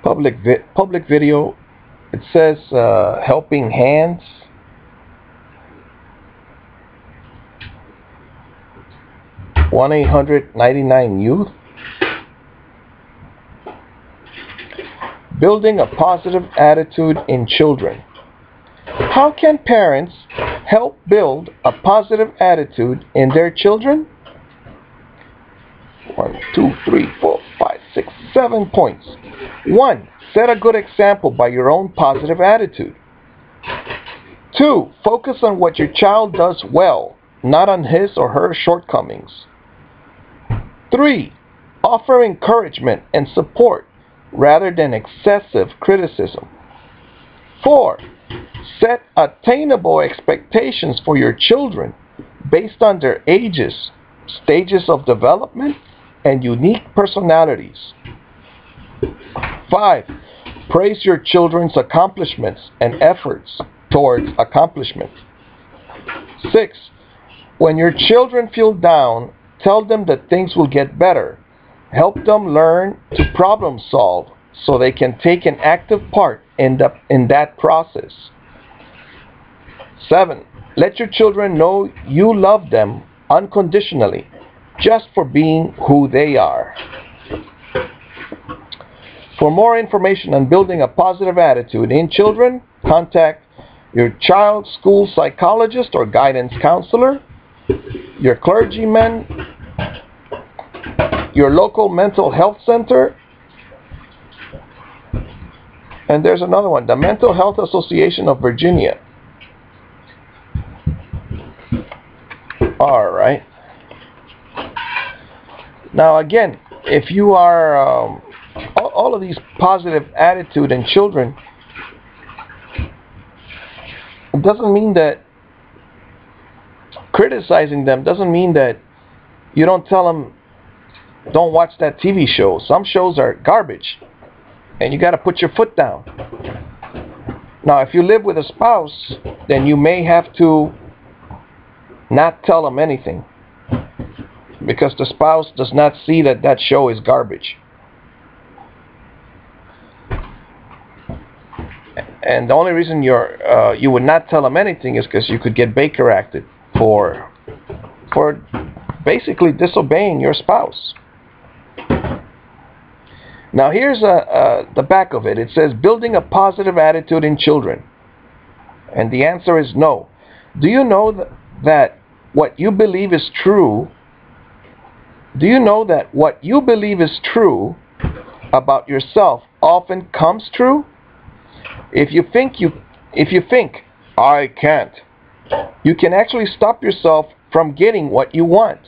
public video. It says helping hands. (1-800-99-YOUTH). Building a positive attitude in children. How can parents help build a positive attitude in their children? 1, 2, 3, 4, 5, 6, 7 points. 1. Set a good example by your own positive attitude. 2. Focus on what your child does well, not on his or her shortcomings. 3. Offer encouragement and support rather than excessive criticism. 4. Set attainable expectations for your children based on their ages, stages of development, and unique personalities. 5. Praise your children's accomplishments and efforts towards accomplishment. 6. When your children feel down, tell them that things will get better. Help them learn to problem solve so they can take an active part in that process. 7. Let your children know you love them unconditionally, just for being who they are. For more information on building a positive attitude in children, contact your child's school psychologist or guidance counselor, your clergyman, your local mental health center, and there's another one, the Mental Health Association of Virginia. All right. Now again, if you are all of these positive attitude in children, it doesn't mean that criticizing them doesn't mean that you don't tell them don't watch that TV show. Some shows are garbage and you got to put your foot down. Now if you live with a spouse, then you may have to not tell them anything, because the spouse does not see that that show is garbage. And the only reason you would not tell them anything is because you could get Baker acted for basically disobeying your spouse. Now here's the back of it. It says building a positive attitude in children. And the answer is no. Do you know that what you believe is true? Do you know that what you believe is true about yourself often comes true? If you think I can't, you can actually stop yourself from getting what you want.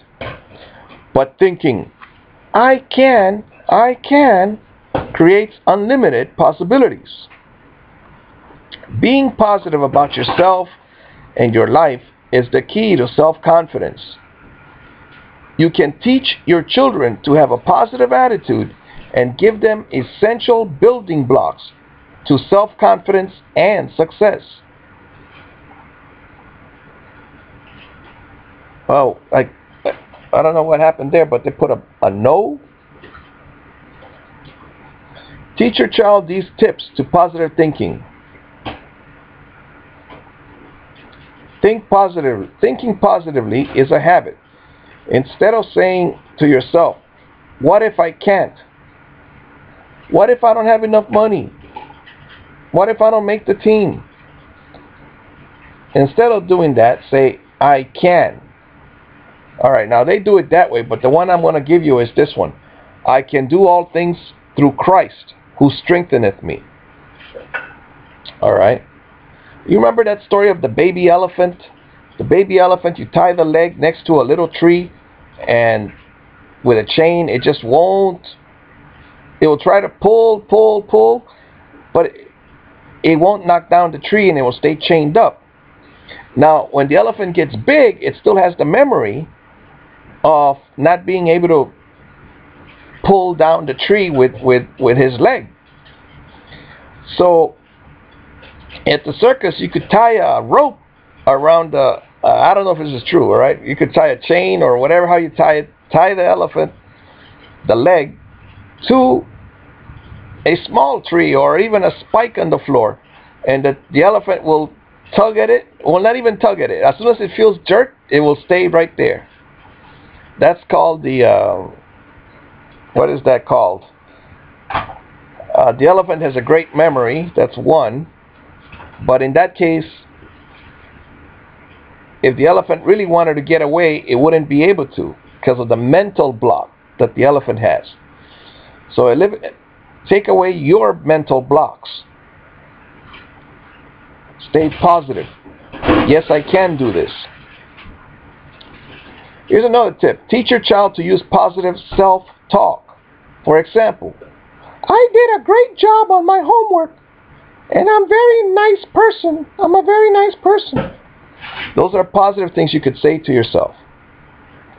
But thinking I can creates unlimited possibilities. Being positive about yourself and your life is the key to self-confidence. You can teach your children to have a positive attitude and give them essential building blocks to self-confidence and success. Oh, I don't know what happened there, but they put a no. Teach your child these tips to positive thinking. Thinking positively is a habit. Instead of saying to yourself, what if I can't? What if I don't have enough money? What if I don't make the team? Instead of doing that, say, I can. Alright, now they do it that way, but the one I'm going to give you is this one. I can do all things through Christ, who strengtheneth me. Alright. You remember that story of the baby elephant? The baby elephant, you tie the leg next to a little tree, and with a chain, it just won't. It will try to pull, but it won't knock down the tree, and it will stay chained up. Now, when the elephant gets big, it still has the memory of not being able to pull down the tree with his leg. So at the circus, you could tie a rope around the I don't know if this is true, all right? You could tie a chain or whatever, how you tie it, tie the elephant, the leg, to a small tree or even a spike on the floor, and the elephant will tug at it. Well, not even tug at it. As soon as it feels jerked, it will stay right there. That's called the what is that called? The elephant has a great memory. That's one. But in that case, if the elephant really wanted to get away, it wouldn't be able to because of the mental block that the elephant has. So take away your mental blocks. Stay positive. Yes, I can do this. Here's another tip. Teach your child to use positive self-talk. For example, I did a great job on my homework, and I'm a very nice person. I'm a very nice person. Those are positive things you could say to yourself.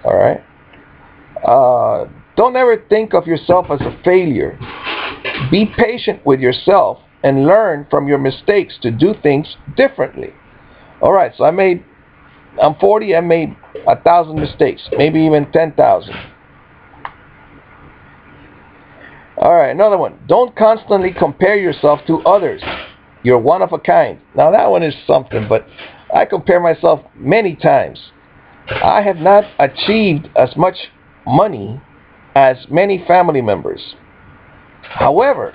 All right? Don't ever think of yourself as a failure. Be patient with yourself and learn from your mistakes to do things differently. All right, so I'm 40, I made 1,000 mistakes, maybe even 10,000. All right, another one. Don't constantly compare yourself to others. You're one of a kind. Now that one is something, but I compare myself many times. I have not achieved as much money as many family members. However,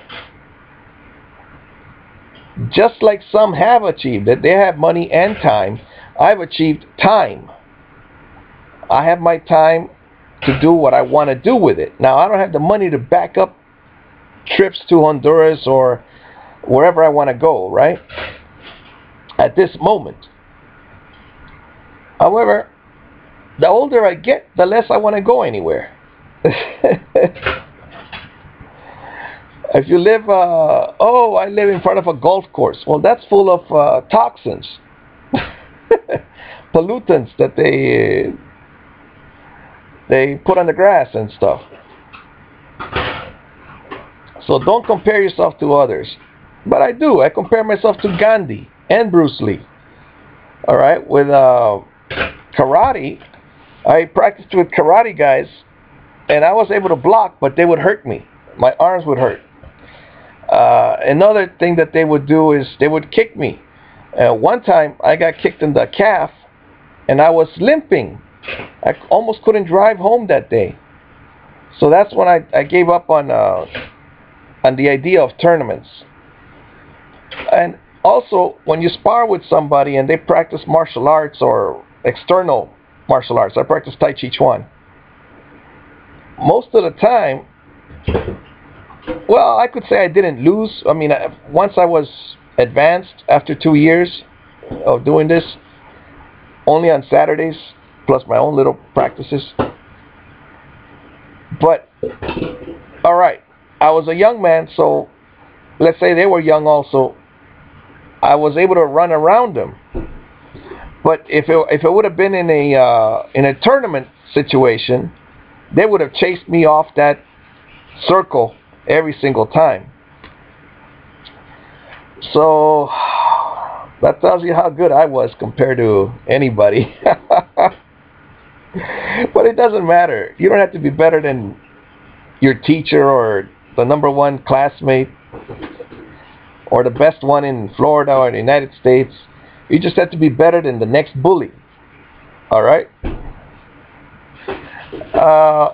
just like some have achieved that they have money and time, I've achieved time. I have my time to do what I want to do with it. Now, I don't have the money to back up trips to Honduras or wherever I want to go, right? At this moment. However, the older I get, the less I want to go anywhere. If you live, I live in front of a golf course. Well, that's full of toxins, pollutants that they put on the grass and stuff. So don't compare yourself to others. But I do. I compare myself to Gandhi and Bruce Lee. All right, with karate, I practiced with karate guys, and I was able to block, but they would hurt me. My arms would hurt. Another thing that they would do is they would kick me. One time I got kicked in the calf and I was limping. I almost couldn't drive home that day. So that's when I gave up on the idea of tournaments. And also, when you spar with somebody and they practice martial arts or external martial arts, I practice Tai Chi Chuan. Most of the time, well, I could say I didn't lose. I mean, once I was advanced after 2 years of doing this, only on Saturdays, plus my own little practices. But, all right, I was a young man, so let's say they were young also. I was able to run around them. But if it would have been in a tournament situation, they would have chased me off that circle every single time. So that tells you how good I was compared to anybody. But it doesn't matter. You don't have to be better than your teacher or the #1 classmate or the best one in Florida or the United States. You just have to be better than the next bully. All right?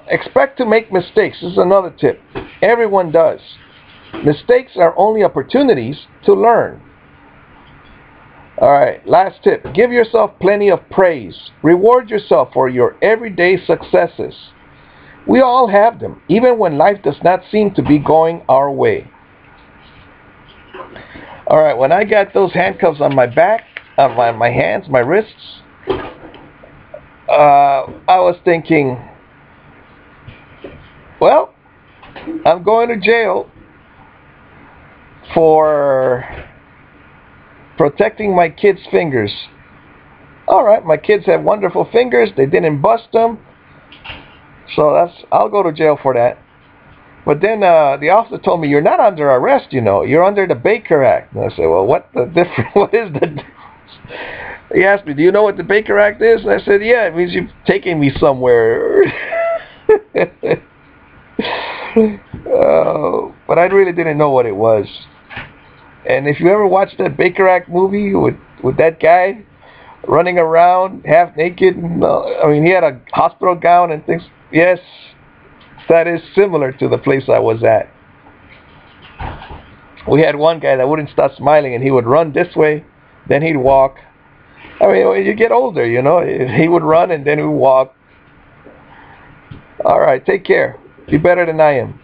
Expect to make mistakes. This is another tip. Everyone does. Mistakes are only opportunities to learn. All right, last tip. Give yourself plenty of praise. Reward yourself for your everyday successes. We all have them, even when life does not seem to be going our way. All right, when I got those handcuffs on my back, on my hands, my wrists, I was thinking, well, I'm going to jail for protecting my kids' fingers. All right, my kids have wonderful fingers. They didn't bust them. So I'll go to jail for that. But then the officer told me, you're not under arrest, you know. You're under the Baker Act. And I said, well, what is the difference? He asked me, do you know what the Baker Act is? And I said, yeah, it means you're taking me somewhere. but I really didn't know what it was. And if you ever watched that Baker Act movie with that guy running around half naked, and, I mean, he had a hospital gown and things. Yes, that is similar to the place I was at. We had one guy that wouldn't stop smiling, and he would run this way, then he'd walk. I mean, when you get older, you know, he would run and then he would walk. All right, take care. Be better than I am.